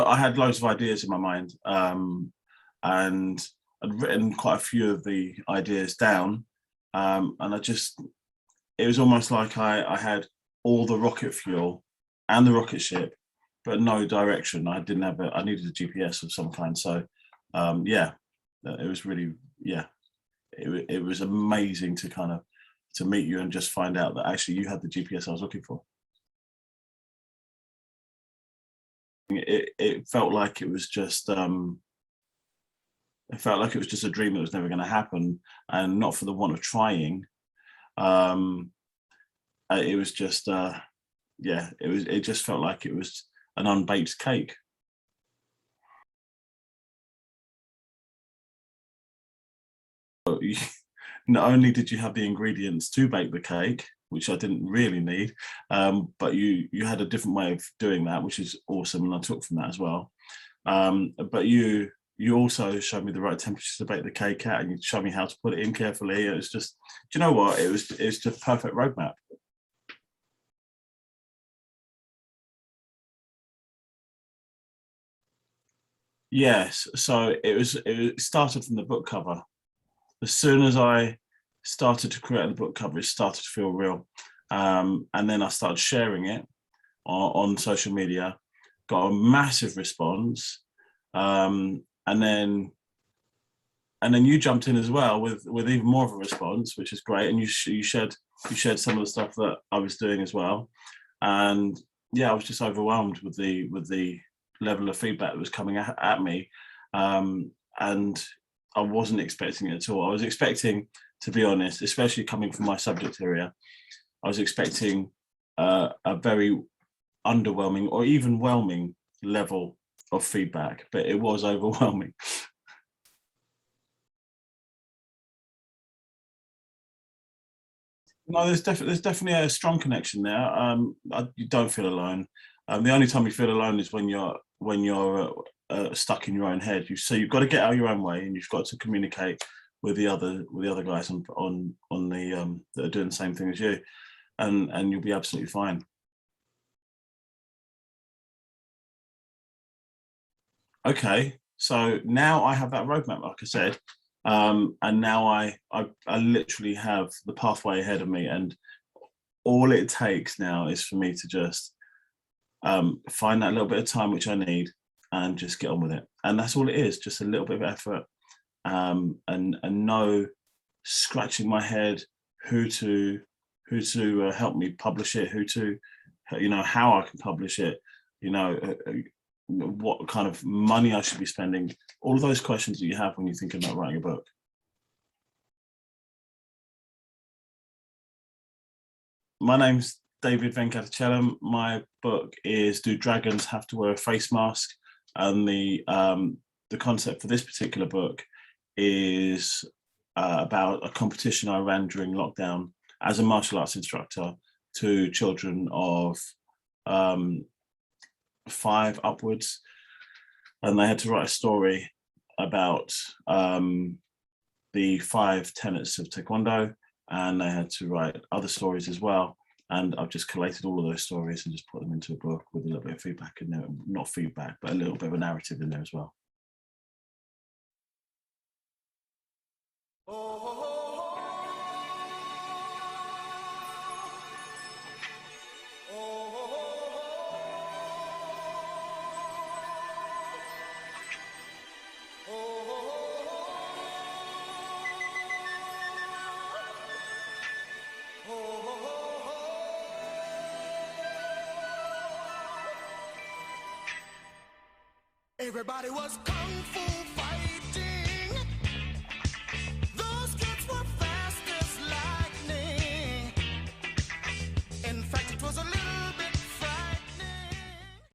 I had loads of ideas in my mind, and I'd written quite a few of the ideas down, and it was almost like I had all the rocket fuel and the rocket ship, but no direction. I needed a GPS of some kind. So, yeah, it was really, yeah, it was amazing to meet you and just find out that actually you had the GPS I was looking for. It felt like it was just a dream that was never going to happen, and not for the want of trying. It was just it just felt like it was an unbaked cake. Not only did you have the ingredients to bake the cake, which I didn't really need, but you had a different way of doing that, which is awesome, and I took from that as well. But you also showed me the right temperatures to bake the cake at, and you showed me how to put it in carefully. It was just, do you know what? It's just perfect roadmap. Yes, so it started from the book cover. As soon as I started to create the book cover, it started to feel real. And then I started sharing it on social media, got a massive response. And then you jumped in as well with even more of a response, which is great. And you shared some of the stuff that I was doing as well. And yeah, I was just overwhelmed with the level of feedback that was coming at me. And I wasn't expecting it at all. I was expecting, to be honest, especially coming from my subject area, I was expecting a very underwhelming or even whelming level of feedback, but it was overwhelming. No, there's definitely a strong connection there. You don't feel alone. The only time you feel alone is when you're stuck in your own head. So you've got to get out of your own way, and you've got to communicate with the other guys on the that are doing the same thing as you, and you'll be absolutely fine. Okay, so now I have that roadmap, like I said, and now I literally have the pathway ahead of me, and all it takes now is for me to just find that little bit of time which I need and just get on with it. And that's all it is, just a little bit of effort, and no scratching my head who to help me publish it, how I can publish it, what kind of money I should be spending, all of those questions that you have when you think about writing a book. My name's David Venkatachellum. My book is Do Dragons Have to Wear a Face Mask? And the concept for this particular book is about a competition I ran during lockdown as a martial arts instructor to children of 5 upwards, and they had to write a story about the 5 tenets of Taekwondo, and they had to write other stories as well. And I've just collated all of those stories and just put them into a book with a little bit of feedback in there. Not feedback, but a little bit of a narrative in there as well. Everybody was kung fu fighting.